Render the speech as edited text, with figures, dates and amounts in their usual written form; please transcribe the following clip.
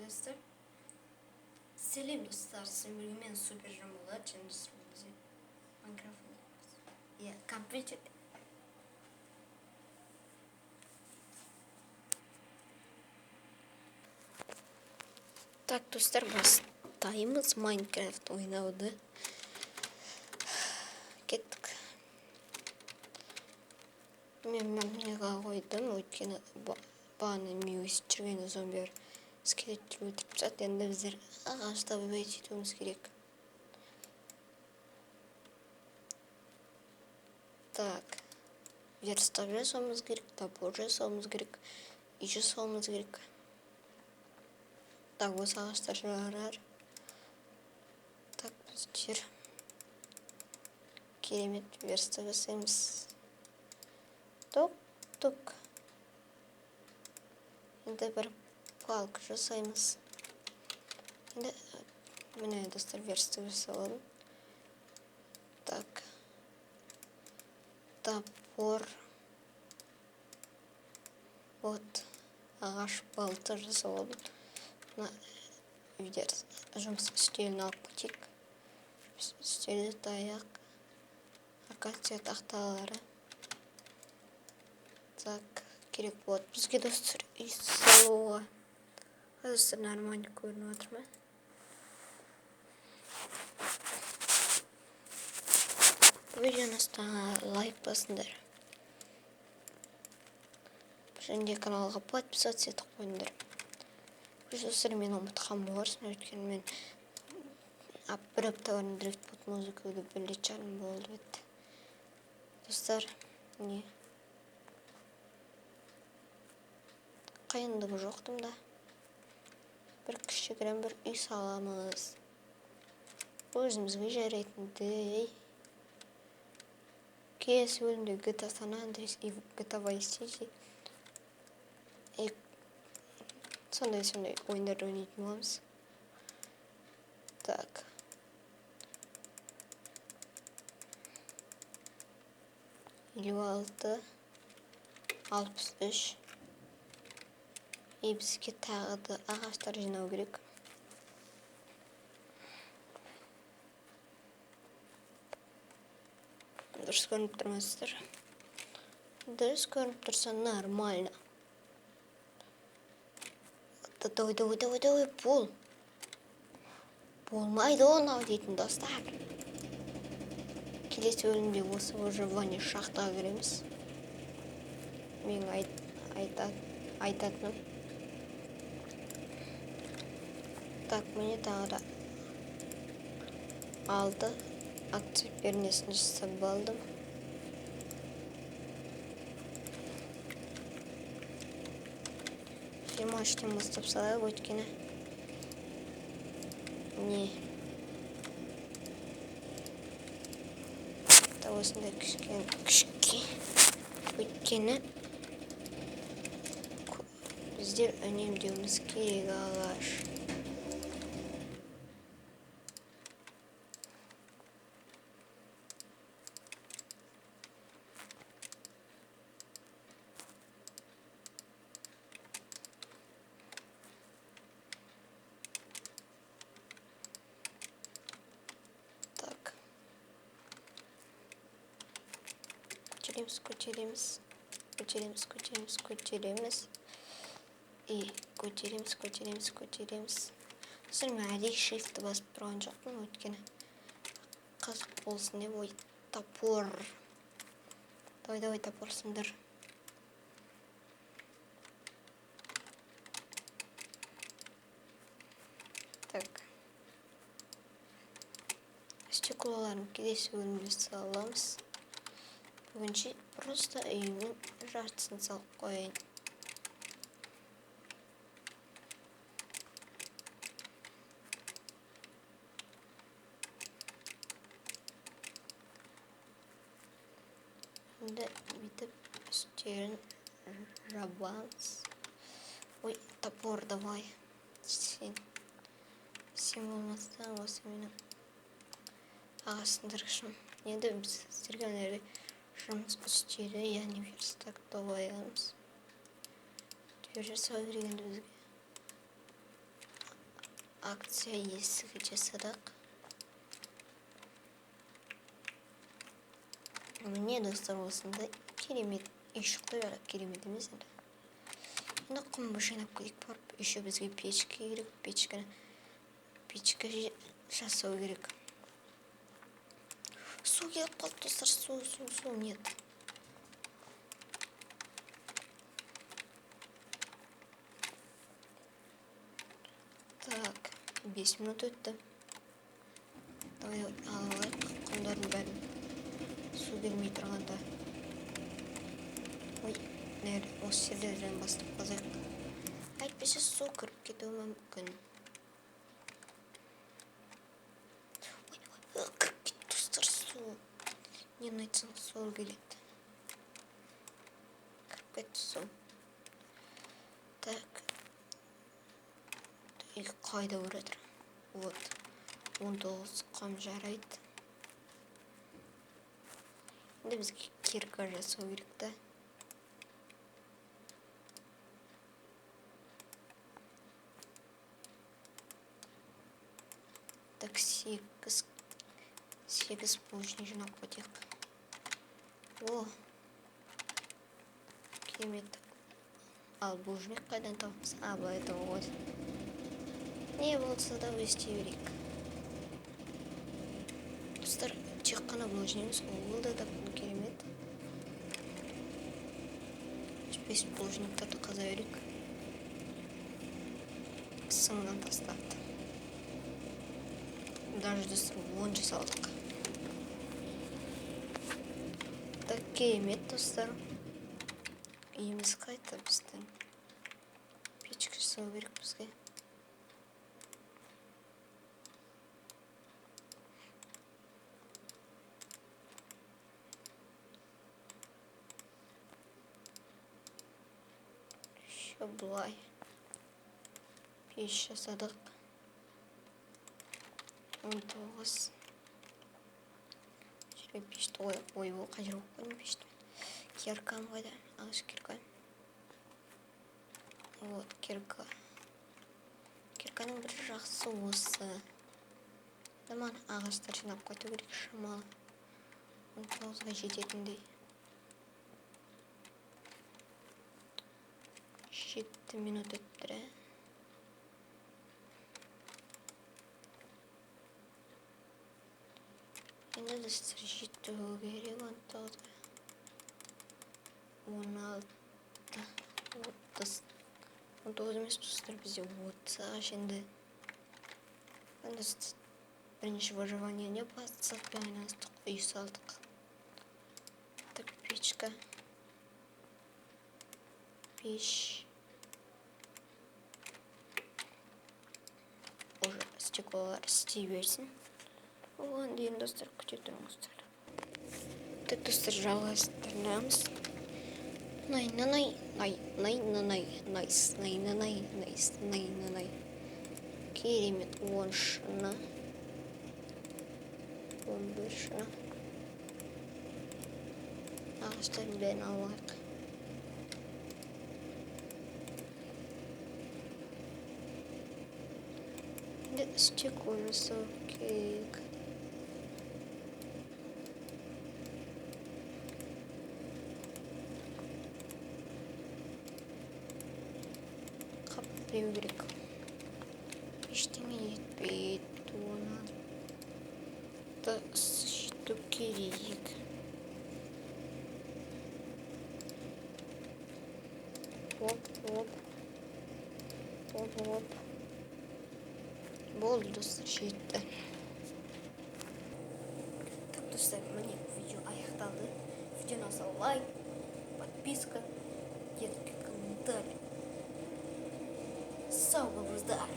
arkadaşlar. Selam dostlar. Şimdi ben Super Jumbo'la çalışıyoruz. Minecraft ya компьютер. Так, достар, бастаймыз Minecraft ойнауды. Кеттік. Мен неға қойдым, өйткені бағаны мүйіз жүрген зомбилер скелеттер өлтіріп жатты. Енді біздер ағашта бөбейт етуіміз керек. Так, верстак жасауымыз керек, топор жасауымыз керек, үй жасауымыз керек. Так, осы ағаштар жарар. Так, біздер керемет верстак жасаймыз. Тук. Енді бір палка жасаймыз. Енді міне достар верстак жасалады. Так. Топор. Вот ағаш балта жасалады. Мына үйдер жұмыс үстелін алып кетейік. Үстелі таяқ. Акация тақталары. Так, керек болады бізге достар үй салуға. Достар нормально көрініп отыр ма? Видеоны лайк басыңдар. Және каналға подписаться етіп қойыңдар. Достар, мен ұмытқан боларсың, өйткені мен бір аптадан дрифт бот музыканы білет жарым болды бітті. Достар, не? Қиындығы жоқтым да. Бір кішігірім бір үй саламыз. Өзімізге жарайтындай. Келесі бөлімде GTA San Andreas и GTA Vice City. Сондай ойындар ойнайтын боламыз. Так. Елу алты. 63. Бізге тағы да ағаштар жинау керек. Дұрыс көрініп тұрмасыздар. Дұрыс көрініп тұрса нормально. Давай, бол. Болмайды онау дейтін достар. Келесі бөлімде осы выживание шахтаға кіреміз. Мен айтатыным. Так, міне тағы да 6 акция пернесін жасап алдым. Жиырма бастап салайық, өйткені не осындай күшке өйткені біздер үнемдеуіміз керек ағаш. Көтереміз. И көтереміз. Сосын мен әдейі shift'ті басып тұрған жоқпын, өйткені қызық болсын деп. Ой, топор. Давай, топор сындыр. Так. Стеклоларын келесі бөлімде саламыз. Бүгінше просто үйінің жартысын салып қойын. Енді бүйтіп үстерін жабамыз. Ой, топор давай. Сен болмастан осы менің ағасындырғышым. Енді біз сіздерге жұмыс үстелі, яғни верстакты қоямыз. Түйір жасау керек енді бізге. акция есігі жасадық. Міне достар, осындай керемет үй шықты. Керемет емес енді. Енді құмды жинап келейік барып. Еще бізге печка керек. Печка жасау керек. Су келіп қалды достар. Су нет. Так, 5 минут өтті. Давай алайық құмдардың бәрін. Су келмей тұрғанда. Ой, осы жерлерден бастап қалайық. Әйтпесе су кіріп кетуі мүмкін. Ой, кіріп кетті достар, су. Нені айтсаң, су келеді. Кіріп кетті су. Так. Қайда өретір? Вот. 19 қам жарайды. Енді бізге кирка жасау керек та. Так, 8 булыжник жинап қойдық. О, керемет. Ал булыжник қайдан табамыз? Былай табуға болады. Не болса да өсте берейік. Достар, тек қана булыжнигіміз, ол да таптың керемет. 5 булыжниктарды қаза берейік. Сыңнан тастапты. Даже достар 10 жасалдық. Так, керемет достар. Үйіміз қайта біздің. Печка жасау керек бізге. Еще былай. Пеш жасадық. 19. Жерге пешті ой, ол қажыр болып қойдым пешті. Киркам қайда? Ағаш кирка. Вот, кирка. Кирканың бір жақсы осы. Даман ағаштар жинап қайту керек шамалы. 19-ға жететіндей. 7 минут өттірі. Енді достар жету керек 19-ға. 16. 30. 19 емес достар, бізде 30-ға енді. Бірінші выживание бассатпен айналыстық, үй салдық. Так, печка. Пеш. Уже стеклолар істей берсін. Оған дейін достар күте тұрыңыздар. Так, достар, жалғастырамыз. Найс. Керемет 10 шыны. 11 шыны. Ағаштарын бәрін алайық. Енді стекло жасау керек. Қап біреу керек. Ештеңе етпейді. Оны да сүйту керек. Оп. Болды достар, жетті. Так, достар, міне видео аяқталды. Видеоны алса лайк, подписка, детки, комментарий. Сау болыңыздар.